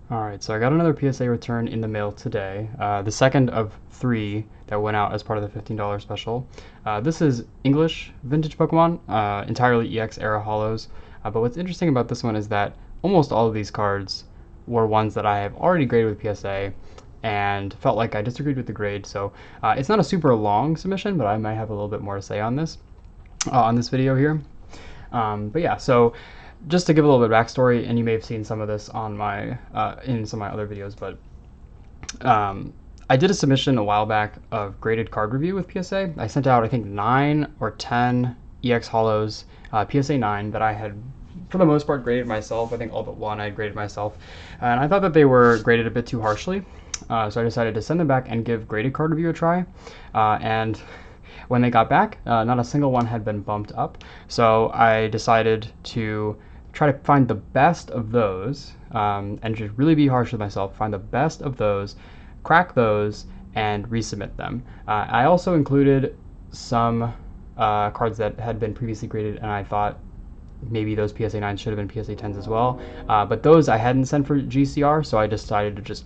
Alright, so I got another PSA return in the mail today, the second of three that went out as part of the $15 special. This is English vintage Pokemon, entirely EX era holos, but what's interesting about this one is that almost all of these cards were ones that I have already graded with PSA and felt like I disagreed with the grade, so it's not a super long submission, but I might have a little bit more to say on this video here. But yeah, so just to give a little bit of backstory, and you may have seen some of this on my in some of my other videos, but I did a submission a while back of graded card review with PSA. I sent out, I think, 9 or 10 EX Holos, PSA 9, that I had, for the most part, graded myself. I think all but one I had graded myself. And I thought that they were graded a bit too harshly. So I decided to send them back and give graded card review a try. And when they got back, not a single one had been bumped up. So I decided to try to find the best of those, and just really be harsh with myself, find the best of those, crack those, and resubmit them. I also included some cards that had been previously graded, and I thought maybe those PSA 9s should have been PSA 10s as well. But those I hadn't sent for GCR, so I decided to just,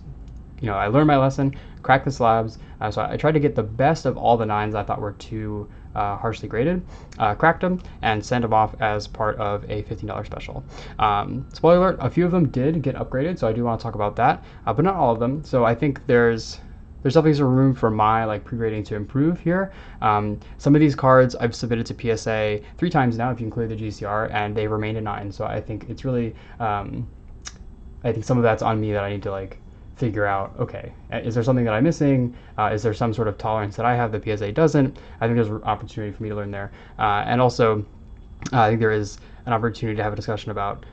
I learned my lesson, crack the slabs. So I tried to get the best of all the 9s I thought were too harshly graded, cracked them, and sent them off as part of a $15 special. Spoiler alert, a few of them did get upgraded, so I do want to talk about that, but not all of them. So I think there's definitely some room for my pre-grading to improve here. Some of these cards I've submitted to PSA 3 times now, if you include the GCR, and they remained a 9. So I think it's really, I think some of that's on me that I need to figure out, okay, is there something that I'm missing? Is there some sort of tolerance that I have that PSA doesn't? I think there's an opportunity for me to learn there. And also, I think there is an opportunity to have a discussion about,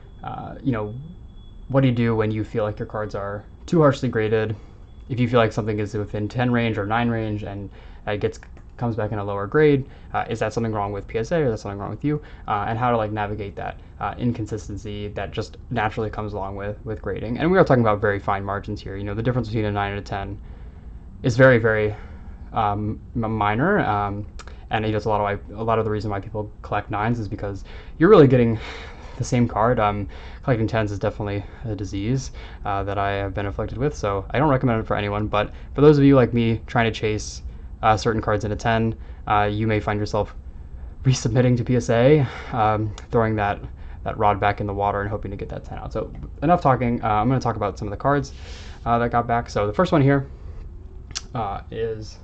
what do you do when you feel like your cards are too harshly graded? If you feel like something is within 10 range or 9 range and it comes back in a lower grade, is that something wrong with PSA, or is that something wrong with you? And how to navigate that inconsistency that just naturally comes along with grading. And we are talking about very fine margins here. The difference between a 9 and a 10 is very, very minor. And it's a lot of the reason why people collect 9s is because you're really getting the same card. Collecting 10s is definitely a disease that I have been afflicted with, so I don't recommend it for anyone. But for those of you like me trying to chase certain cards in a 10, you may find yourself resubmitting to PSA, throwing that rod back in the water and hoping to get that 10 out. So enough talking. I'm going to talk about some of the cards that got back. So the first one here is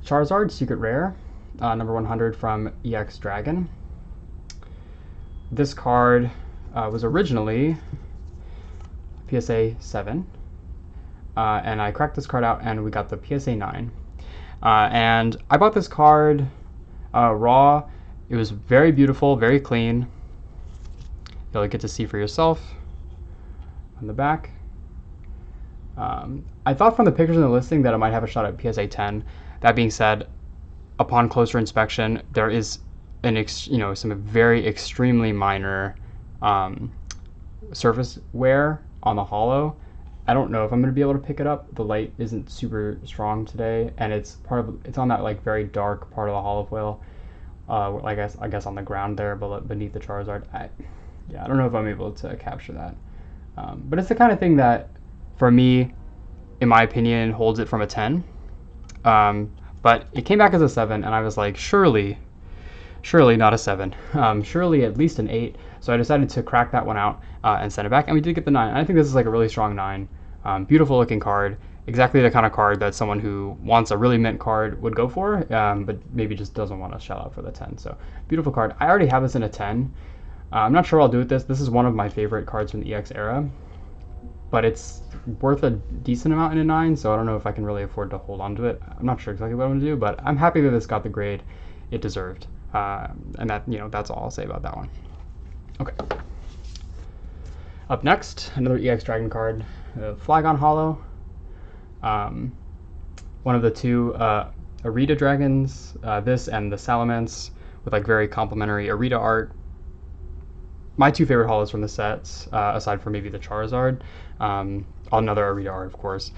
Charizard Secret Rare, number 100 from EX Dragon. This card was originally PSA 7, and I cracked this card out and we got the PSA 9. And I bought this card raw. It was very beautiful, very clean. You'll get to see for yourself on the back. I thought from the pictures in the listing that it might have a shot at PSA 10. That being said, upon closer inspection, there is some very extremely minor surface wear on the holo. I don't know if I'm going to be able to pick it up. The light isn't super strong today, and it's on that very dark part of the holofoil. I guess on the ground there, beneath the Charizard. I don't know if I'm able to capture that. But it's the kind of thing that, for me, in my opinion, holds it from a 10. But it came back as a 7, and I was like, surely not a 7. Surely at least an 8. So I decided to crack that one out and send it back, and we did get the 9. And I think this is a really strong 9. Beautiful looking card. Exactly the kind of card that someone who wants a really mint card would go for, but maybe just doesn't want to shell out for the 10. So beautiful card. I already have this in a 10. I'm not sure what I'll do with this. This is one of my favorite cards from the EX era, but it's worth a decent amount in a 9, so I don't know if I can really afford to hold on to it. I'm not sure exactly what I'm going to do, but I'm happy that this got the grade it deserved. And that's all I'll say about that one. Okay. Up next, another EX Dragon card, Flygon Holo. One of the two Arita dragons, this and the Salamence, with very complimentary Arita art. My two favorite holos from the sets, aside from maybe the Charizard. Another Arita art, of course.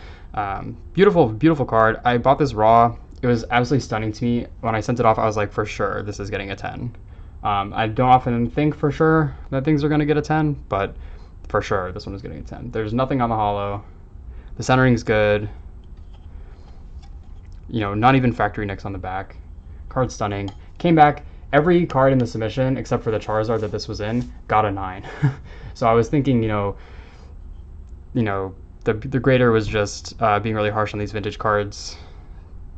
Beautiful, beautiful card. I bought this raw. It was absolutely stunning to me. When I sent it off, I was like, for sure, this is getting a 10. I don't often think for sure that things are going to get a 10, but for sure this one was getting a 10. There's nothing on the holo. The centering's good. You know, not even factory nicks on the back. Card stunning. Came back. Every card in the submission, except for the Charizard that this was in, got a 9. So I was thinking, the grader was just being really harsh on these vintage cards.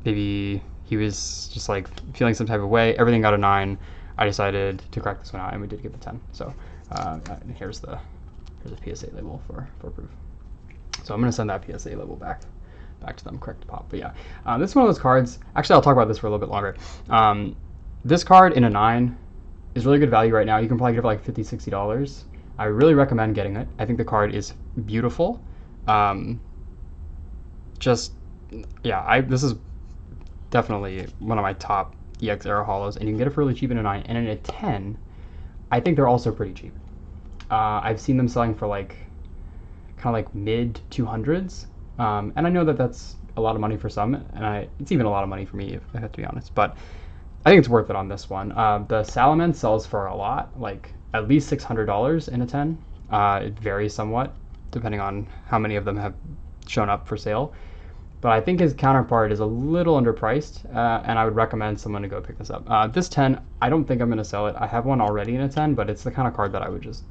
Maybe he was just like feeling some type of way. Everything got a 9. I decided to crack this one out, and we did get the 10. So here's the PSA label for proof. So I'm gonna send that PSA label back to them, correct pop. But yeah, this is one of those cards. Actually, I'll talk about this for a little bit longer. This card in a 9 is really good value right now. You can probably get it for like $50, $60. I really recommend getting it. I think the card is beautiful. This is definitely one of my top EX era holos, and you can get it for really cheap in a 9. And in a 10, I think they're also pretty cheap. I've seen them selling for like kind of like mid 200s, and I know that that's a lot of money for some, and it's even a lot of money for me, if I have to be honest. But I think it's worth it on this one. The Salaman sells for a lot, like at least $600 in a 10. It varies somewhat depending on how many of them have shown up for sale. But I think his counterpart is a little underpriced, and I would recommend someone to go pick this up. This 10, I don't think I'm going to sell it. I have one already in a 10, but it's the kind of card that I would just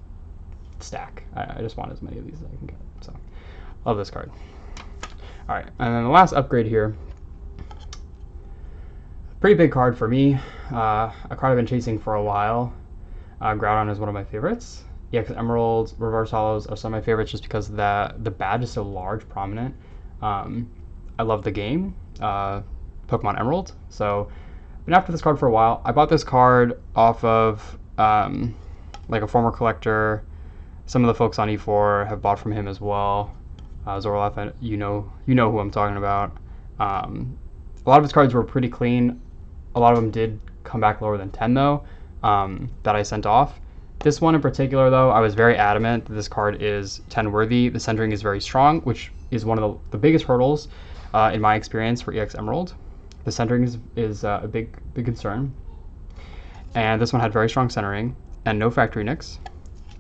stack. I just want as many of these as I can get. So, love this card. All right, and then the last upgrade here. Pretty big card for me. A card I've been chasing for a while. Groudon is one of my favorites. EX Emeralds, Reverse Holos are some of my favorites just because the badge is so large, prominent. I love the game, Pokemon Emerald. So, been after this card for a while. I bought this card off of like a former collector. Some of the folks on E4 have bought from him as well. Zorlef, you know who I'm talking about. A lot of his cards were pretty clean. A lot of them did come back lower than 10 though, that I sent off. This one in particular though, I was very adamant that this card is 10 worthy. The centering is very strong, which is one of the biggest hurdles in my experience for EX Emerald. The centering is a big concern. And this one had very strong centering and no factory nicks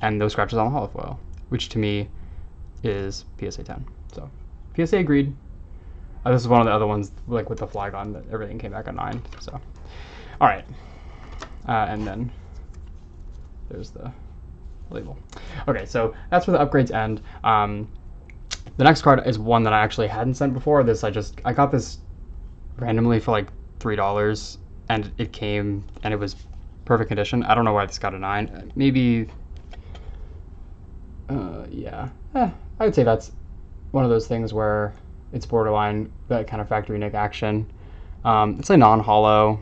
and no scratches on the holofoil, which to me is PSA 10. So PSA agreed. This is one of the other ones, like with the Flygon, that everything came back at 9. So, all right, and then there's the label. Okay, so that's where the upgrades end. The next card is one that I actually hadn't sent before. I got this randomly for like $3, and it came and it was perfect condition. I don't know why this got a 9. Maybe, yeah. I would say that's one of those things where it's borderline that kind of factory nick action. It's a non-holo.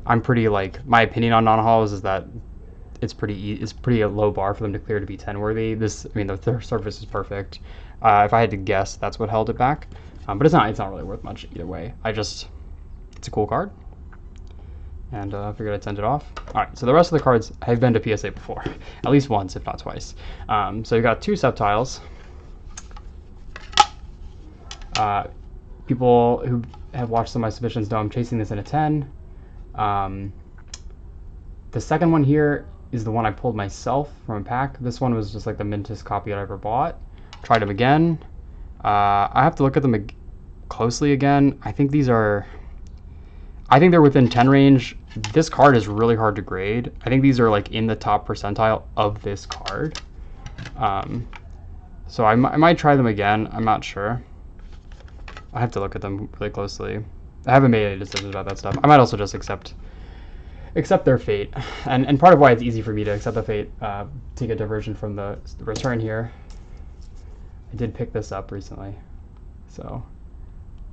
I'm pretty my opinion on non-holos is that it's pretty a low bar for them to clear to be 10 worthy. The surface is perfect. If I had to guess, that's what held it back. But it's not really worth much either way. It's a cool card, and I figured I'd send it off. All right, so the rest of the cards have been to PSA before, at least once, if not twice. So you've got 2 Sceptiles. People who have watched some of my submissions know I'm chasing this in a 10. The second one here is the one I pulled myself from a pack. This one was just like the mintest copy I ever bought. Tried them again. I have to look at them closely again. I think they're within 10 range. This card is really hard to grade. I think these are like in the top percentile of this card. So I might try them again. I'm not sure. I have to look at them really closely. I haven't made any decisions about that stuff. I might also just accept their fate. And part of why it's easy for me to accept the fate, take a diversion from the return here. I did pick this up recently. So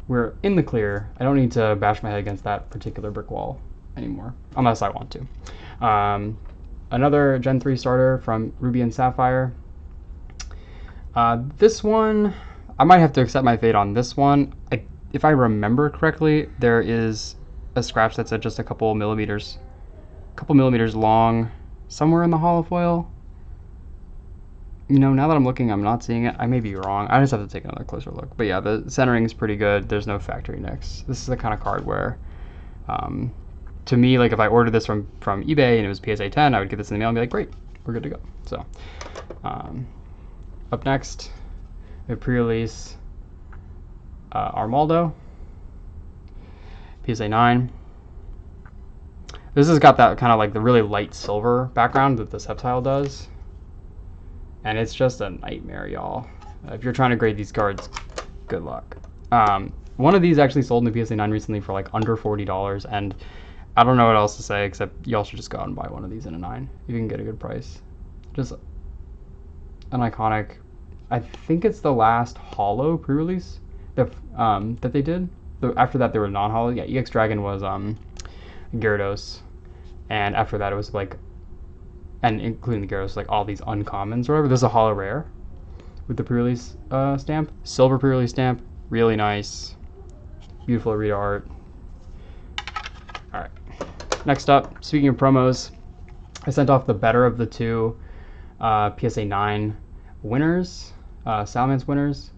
we're in the clear. I don't need to bash my head against that particular brick wall anymore, unless I want to. Another Gen 3 starter from Ruby and Sapphire. This one, I might have to accept my fate on this one. If I remember correctly, there is a scratch that's at just a couple millimeters long somewhere in the holofoil. Now that I'm looking, I'm not seeing it. I may be wrong. I just have to take another closer look. But yeah, the centering is pretty good. There's no factory nicks. This is the kind of card where, to me, like if I ordered this from eBay and it was PSA 10, I would get this in the mail and be like, great, we're good to go. So up next, we pre-release Armaldo, PSA 9. This has got that kind of like the really light silver background that this Heptile does. And it's just a nightmare, y'all. If you're trying to grade these cards, good luck. One of these actually sold in the PSA 9 recently for like under $40, and I don't know what else to say except y'all should just go out and buy one of these in a 9. You can get a good price. Just an iconic, I think it's the last holo pre-release that they did. After that, they were non-holo. Yeah, EX Dragon was Gyarados, and after that it was like, and including the Gyarados, like all these uncommons or whatever. This is a holo rare with the pre-release stamp, silver pre-release stamp, really nice, beautiful Arita art. All right, next up, speaking of promos, I sent off the better of the two PSA 9 winners, Salamence winners.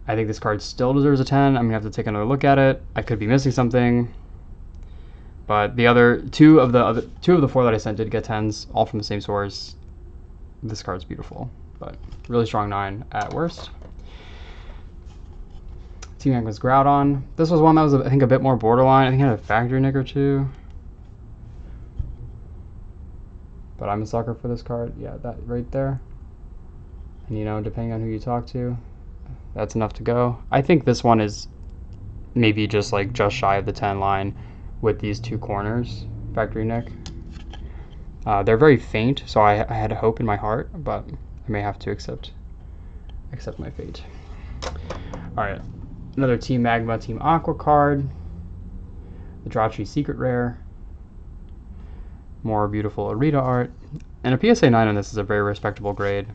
I think this card still deserves a 10. I'm gonna have to take another look at it. I could be missing something, but the other two of the four that I sent did get 10s, all from the same source. This card's beautiful, but really strong 9 at worst. Team Yank was Groudon. This was one that was, I think, a bit more borderline. I think it had a factory nick or two. But I'm a sucker for this card. Yeah, that right there. And you know, depending on who you talk to, that's enough to go. I think this one is maybe just shy of the 10 line with these two corners, factory nick. They're very faint, so I had hope in my heart, but I may have to accept my fate. All right, another Team Magma, Team Aqua card. The Drachi Secret Rare. More beautiful Arita art. And a PSA 9 on this is a very respectable grade.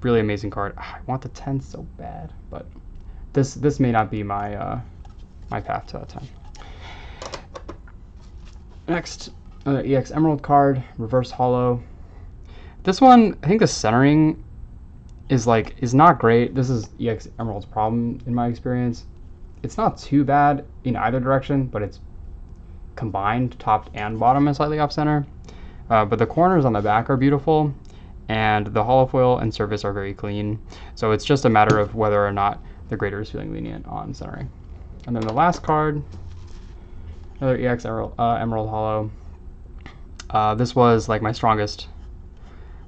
Really amazing card. I want the 10 so bad, but this may not be my my path to that 10. Next, another EX Emerald card, reverse holo. This one, I think the centering is not great. This is EX Emerald's problem in my experience. It's not too bad in either direction, but it's combined top and bottom is slightly off center. But the corners on the back are beautiful, and the holofoil and surface are very clean. So it's just a matter of whether or not the grader is feeling lenient on centering. And then the last card, another EX Emerald holo. This was like my strongest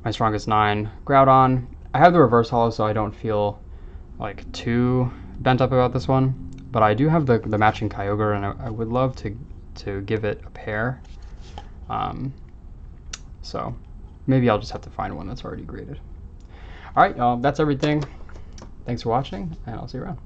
9 Groudon. I have the reverse holo, so I don't feel like too bent up about this one. But I do have the matching Kyogre, and I would love to give it a pair. So maybe I'll just have to find one that's already graded. All right, y'all, that's everything. Thanks for watching, and I'll see you around.